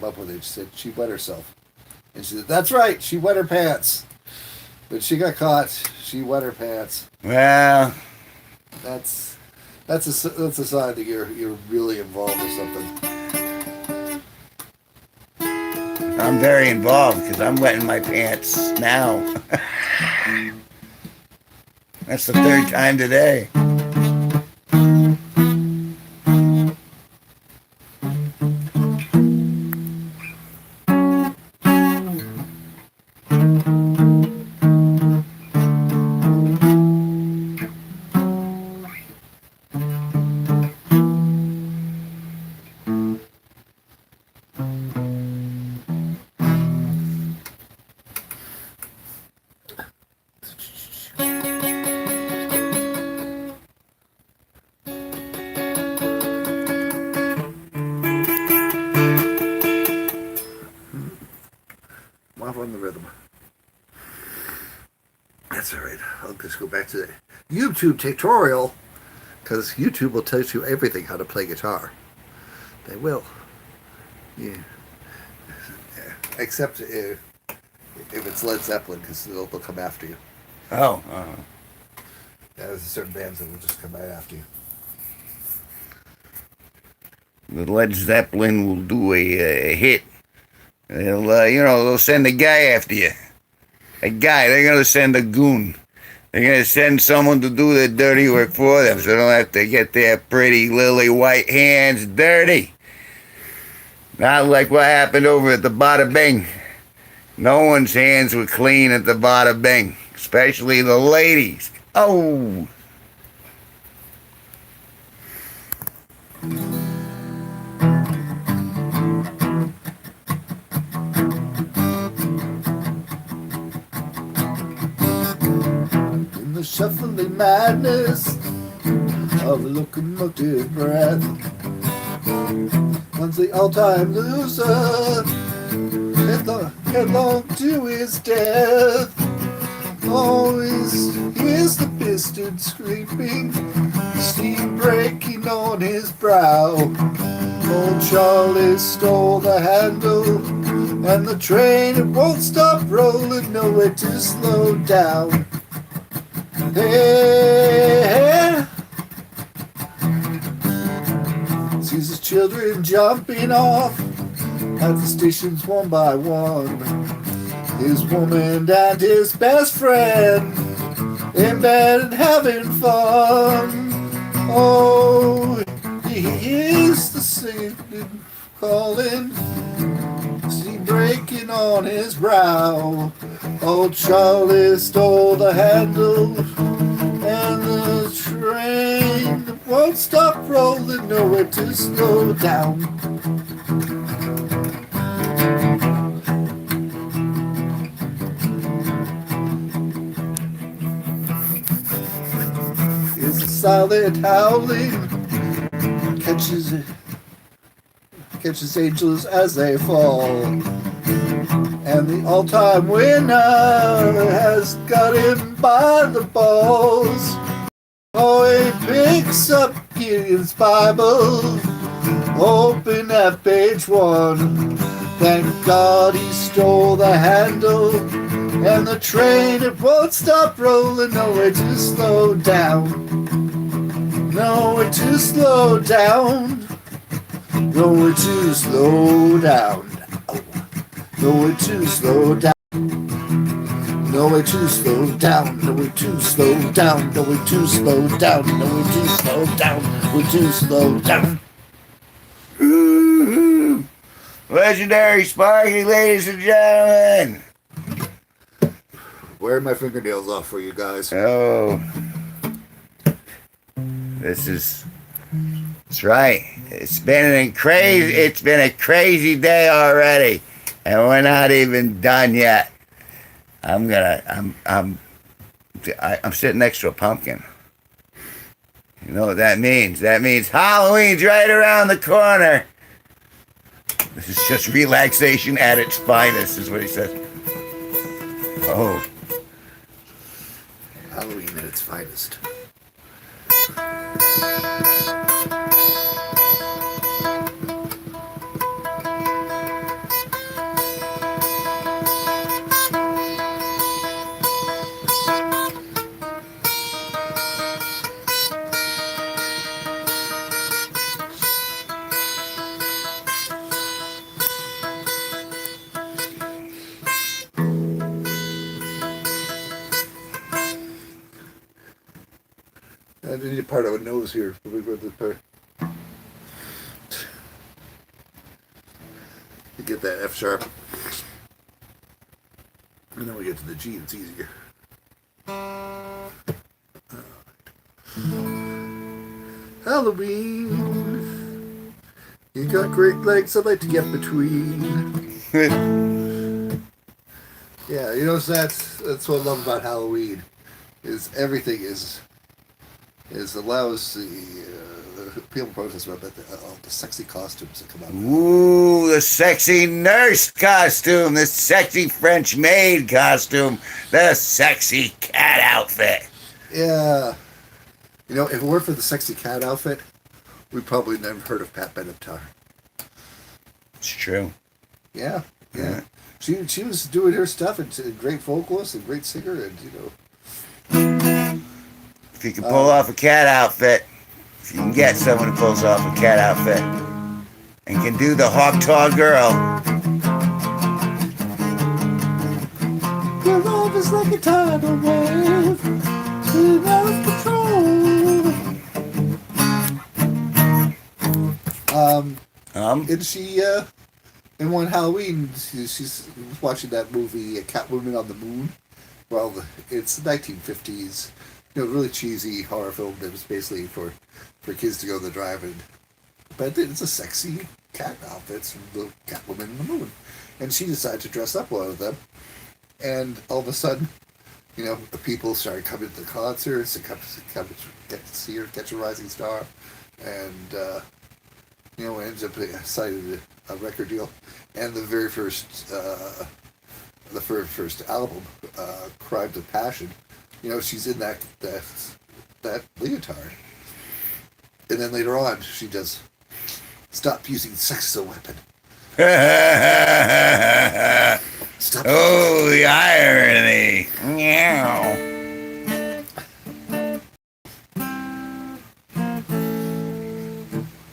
up with it. She said she wet herself, and she said, "That's right. She wet her pants." But she got caught. She wet her pants. Well, that's a sign that you're really involved with something. I'm very involved because I'm wetting my pants now. That's the third time today. Off on the rhythm. That's all right. I'll just go back to the YouTube tutorial, because YouTube will tell you everything how to play guitar. They will. Yeah. Except if it's Led Zeppelin, because they'll come after you. Oh. Yeah, there's certain bands that will just come right after you. The Led Zeppelin will do a hit. They'll send a guy after you. A guy. They're going to send a goon. They're going to send someone to do the dirty work for them so they don't have to get their pretty lily white hands dirty. Not like what happened over at the Bada Bing. No one's hands were clean at the Bada Bing, especially the ladies. Oh! In the shuffling madness of locomotive breath, once the all-time loser, headlong to his death. Always hears the piston scraping, steam breaking on his brow. Old Charlie stole the handle, and the train, it won't stop rolling, nowhere to slow down. Hey, sees his children jumping off at the stations one by one. His woman and his best friend in bed and having fun. Oh, he hears the singing calling, sea breaking on his brow. Old Charlie stole the handle, and the train won't stop rolling, nowhere to slow down. Is a silent howling, catches angels as they fall. And the all-time winner has got him by the balls. Oh, he picks up Gideon's Bible, open at page 1. Thank God he stole the handle, and the train, it won't stop rolling, nowhere to slow down. Nowhere to slow down. Nowhere to slow down. Nowhere to slow down. Nowhere to slow down. Nowhere to slow down. Nowhere to slow down. Nowhere to slow down. Nowhere to slow down. Ooh, legendary Sparky, ladies and gentlemen. Wearing my fingernails off for you guys. Oh, that's right. It's been a crazy day already, and we're not even done yet. I'm sitting next to a pumpkin. You know what that means? That means Halloween's right around the corner. This is just relaxation at its finest, is what he says. Oh. Halloween at its finest. I need a part of a nose here. We go to the part. You get that F sharp. And then we get to the G, it's easier. Halloween. You got great legs, I'd like to get between. Yeah, you know, so that's what I love about Halloween. Is everything is allows the people protest about that all the sexy costumes that come out. Ooh, the sexy nurse costume, the sexy French maid costume, the sexy cat outfit. Yeah, you know, if it weren't for the sexy cat outfit, we probably never heard of Pat Benatar. It's true. Yeah. She was doing her stuff and a great vocalist and great singer, and you know. If you can pull off a cat outfit, if you can get someone who pulls off a cat outfit and can do the hawk taw girl. Your love is like a tidal wave, spinning out of control. And she, in one Halloween, she's watching that movie, Catwoman on the Moon. Well, it's 1950s. You know, really cheesy horror film that was basically for kids to go to the drive-in. But it's a sexy cat outfit. It's the Catwoman in the Moon. And she decided to dress up one of them. And all of a sudden, you know, the people started coming to the concerts and come to get to see her, catch a rising star. And, you know, ends up signing a record deal. And the very first album, Crimes of Passion, you know, she's in that leotard. And then later on, she does Stop Using Sex as a Weapon. Stop. Oh, the irony. Meow.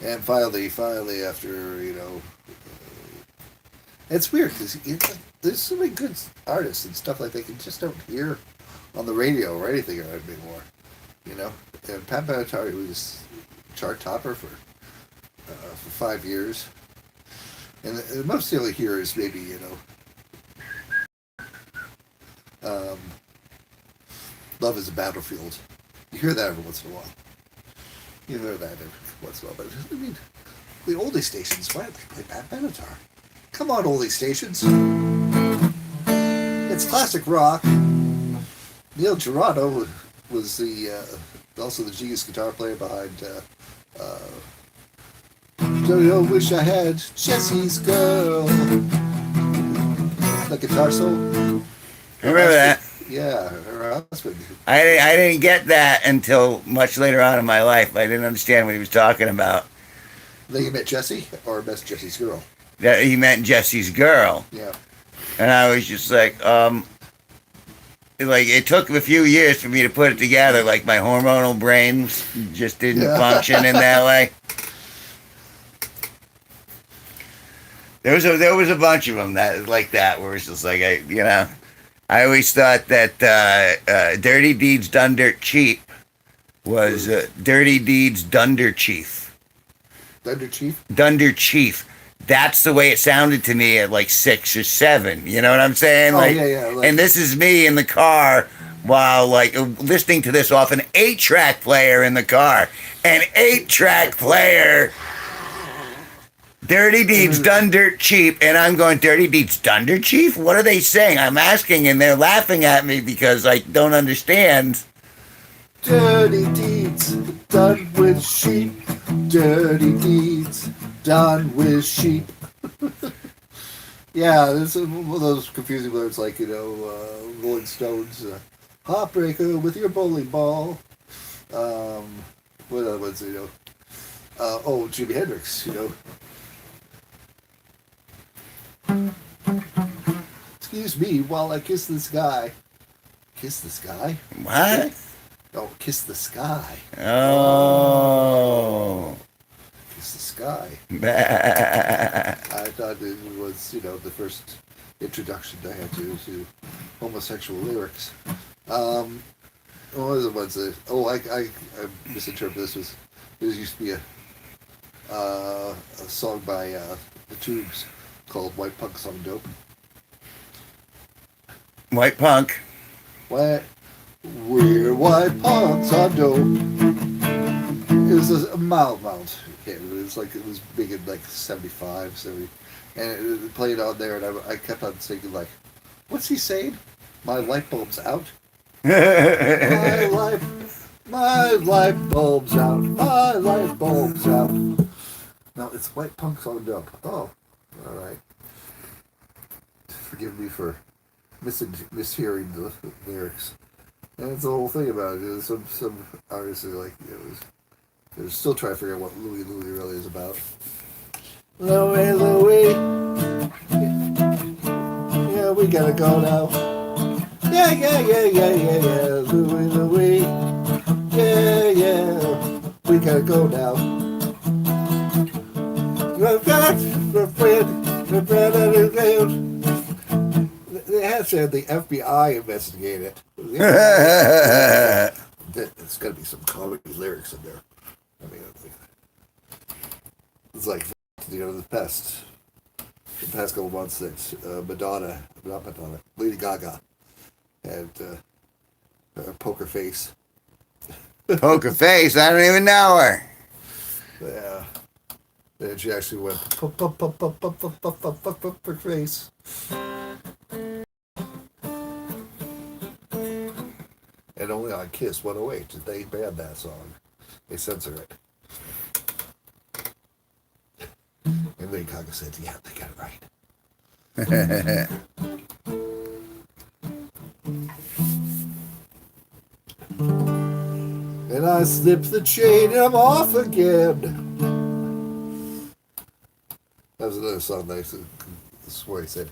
And finally, after, you know, it's weird because there's so many good artists and stuff like that you just don't hear on the radio or anything anymore, you know. And Pat Benatar was chart topper for 5 years, and the most you'll hear is maybe, you know, "Love Is a Battlefield." You hear that every once in a while. You hear that every once in a while, but I mean, the oldie stations, why don't they play Pat Benatar? Come on, oldie stations. It's classic rock. Neil Giraudo was also the genius guitar player behind Don't Wish I Had Jesse's Girl. The guitar solo. Remember that? Yeah, her husband. I didn't get that until much later on in my life. I didn't understand what he was talking about. Then you met Jesse, or met Jesse's girl? That he meant Jesse's girl. Yeah. And I was just like, it took a few years for me to put it together. Like, my hormonal brains just didn't function in that way. There was a bunch of them like that, where it's just like, I always thought that Dirty Deeds Done Dirt Cheap was Dirty Deeds Dunder Chief. Dunder Chief? Dunder Chief. That's the way it sounded to me at like 6 or 7. You know what I'm saying? Oh, yeah. And this is me in the car while like listening to this off an 8-track player in the car. An 8-track player Dirty deeds done dirt cheap, and I'm going, dirty deeds done dirt cheap? What are they saying? I'm asking, and they're laughing at me because I don't understand. Dirty deeds done with sheep. Dirty deeds done with sheep. Yeah, this is one of those confusing words like, Rolling Stones, Heartbreaker with your bowling ball. What other ones, Jimi Hendrix, Excuse me while I kiss this guy. Kiss the sky? What? Oh, kiss the sky. Oh. Kiss the sky. Bah. I thought it was, the first introduction I had to homosexual lyrics. What was the ones that? Oh, I misinterpreted this. There used to be a song by the Tubes called "White Punk Song Dope." White punk. What? We're white punks on dope. It was a mild hit. It was big in like 75, 70. And it played on there, and I kept on thinking, like, what's he saying? My light bulb's out. my light bulb's out. My light bulb's out. No, it's white punks on dope. Oh, all right. Forgive me for mishearing the lyrics. And that's the whole thing about it. Some artists are like, they're still trying to figure out what Louie really is about. Louie. Yeah, we gotta go now. Yeah. Louie. Yeah. We gotta go now. You've got a friend. They had said the FBI investigated it. There's got to be some comedy lyrics in there. I mean, it's like the past couple months that Lady Gaga had her poker face. Poker face? I don't even know her. Yeah. And she actually went poker face. And only on Kiss 108 did they ban that song. They censor it. And Lady Gaga said, yeah, they got it right. And I slipped the chain and I'm off again. That was another song that I swear he said.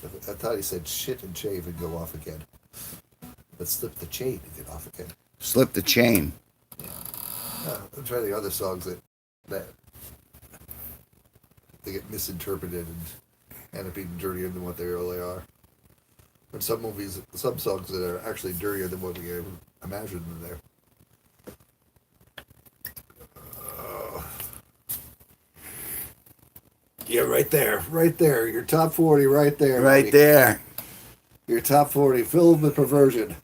I thought he said shit and shave and go off again. But slip the chain and get off again. Slip the chain. Yeah. I'm trying the other songs that they get misinterpreted and end up being dirtier than what they really are. And some songs that are actually dirtier than what we imagined them there. Yeah, right there. Your top 40 right there. Right buddy. there. Your top 40 filled with perversion.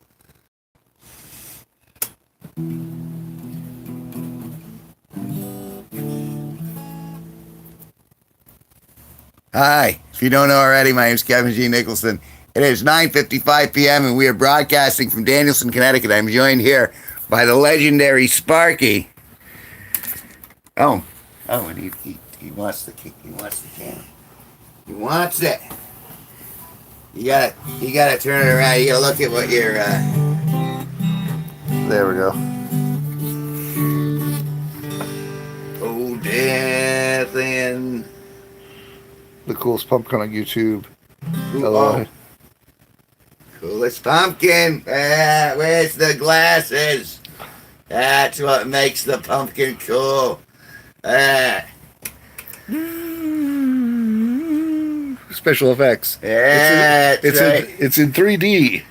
Hi. If you don't know already, my name is Kevin G Nicholson. It is 9:55 p.m. and we are broadcasting from Danielson, Connecticut. I'm joined here by the legendary Sparky. Oh, and he wants the can. He wants it. You gotta turn it around. You gotta look at what you're. There we go. Oh, death and The coolest pumpkin on YouTube. oh, coolest pumpkin. Where's the glasses? That's what makes the pumpkin cool. Special effects. Yeah, It's in 3D.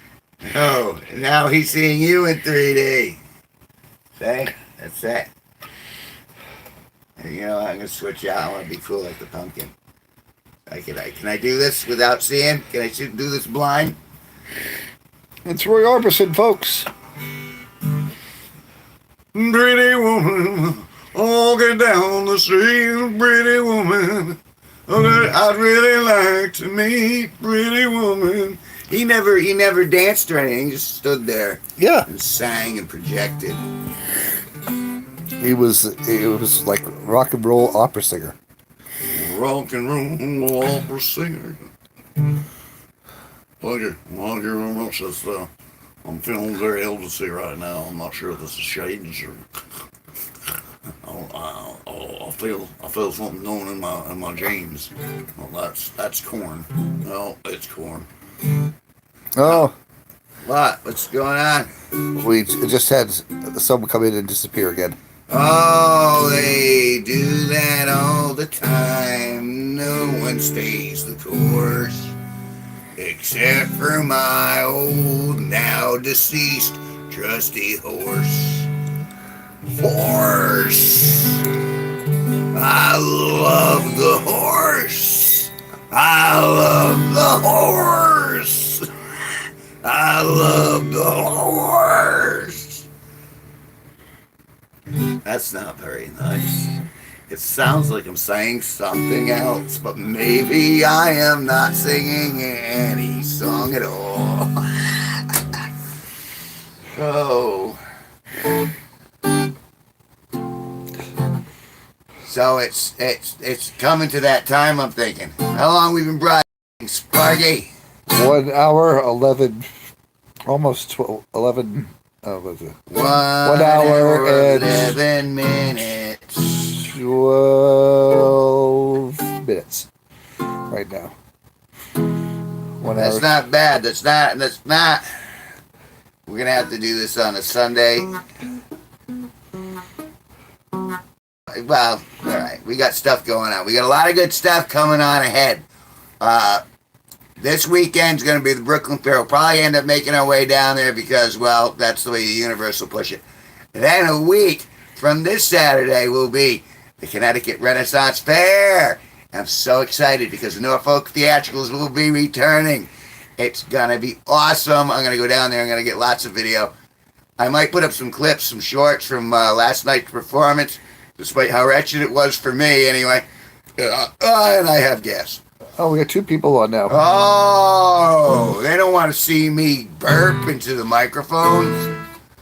Oh, now he's seeing you in 3D. See? That's it. You know, I'm gonna switch out. I want to be cool like the pumpkin. Can I do this without seeing? Can I do this blind? It's Roy Orbison, folks. 3D woman, Walking down the street, pretty woman. Okay, I'd really like to meet pretty woman. He never danced or anything. He just stood there Yeah, and sang and projected. he was like rock and roll opera singer. Rock and roll opera singer. Thank you very much. I'm feeling very Elvisy right now. I'm not sure if this is shades or I feel something going in my jeans. Well, that's corn. No, it's corn. Oh, What's going on? we just had someone come in and disappear again. Oh, they do that all the time. No one stays the course. Except for my old, now deceased, trusty horse. Horse! I love the horse! I love the horse! I love the horse! That's not very nice. It sounds like I'm saying something else, but maybe I am not singing any song at all. Oh. So it's coming to that time, I'm thinking. How long we been broadcasting, Sparky? 1 hour, 11, almost 12, 11, was it? 1 hour and 11 minutes. 12 minutes right now. 1 That's hour. not bad. That's not. We're gonna have to do this on a Sunday. Well, all right. We got stuff going on. We got a lot of good stuff coming on ahead. This weekend's going to be the Brooklyn Fair. We'll probably end up making our way down there because, well, that's the way the universe will push it. And then a week from this Saturday will be the Connecticut Renaissance Fair. I'm so excited because the Norfolk Theatricals will be returning. It's going to be awesome. I'm going to go down there. I'm going to get lots of video. I might put up some clips, some shorts from last night's performance, despite how wretched it was for me anyway. And I have gas. Oh, we got 2 people on now. Oh, they don't want to see me burp into the microphones.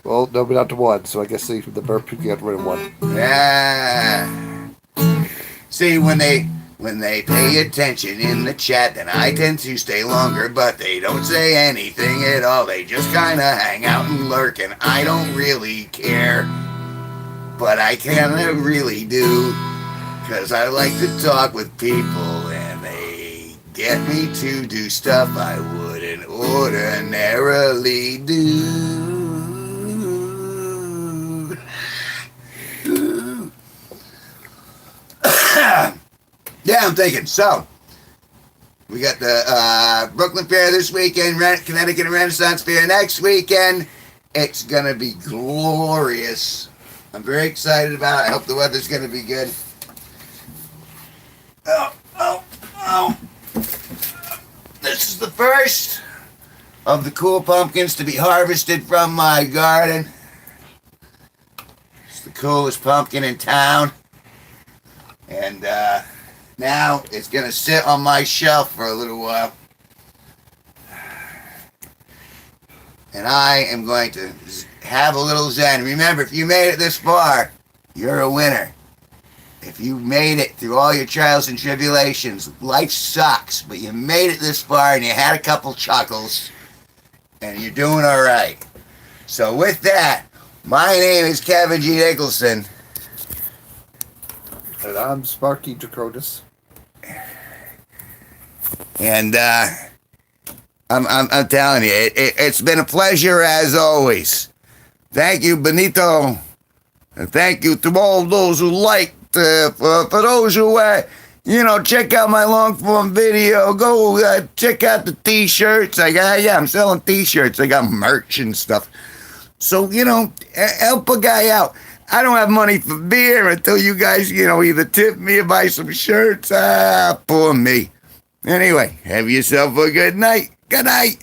Well, no, but not to 1, so I guess the burp you got rid of 1. Yeah. See, when they pay attention in the chat, then I tend to stay longer, but they don't say anything at all. They just kind of hang out and lurk, and I don't really care. But I kind of really do, because I like to talk with people, and they get me to do stuff I wouldn't ordinarily do. Yeah, I'm thinking. So, we got the Brooklyn Fair this weekend, Connecticut Renaissance Fair next weekend. It's going to be glorious. I'm very excited about it. I hope the weather's going to be good. Oh. This is the first of the cool pumpkins to be harvested from my garden. It's the coolest pumpkin in town. And now it's going to sit on my shelf for a little while. And I am going to have a little zen. Remember, if you made it this far, you're a winner. If you made it through all your trials and tribulations, life sucks, but you made it this far and you had a couple chuckles, and you're doing all right. So with that, my name is Kevin G Nicholson. And I'm Sparky Draconis. And I'm telling you, it's been a pleasure as always. Thank you, Benito. And thank you to all those who liked. For those who, check out my long form video, go check out the t-shirts. I'm selling t-shirts. I got merch and stuff. So, help a guy out. I don't have money for beer until you guys, either tip me or buy some shirts. Poor me. Anyway, have yourself a good night. Good night.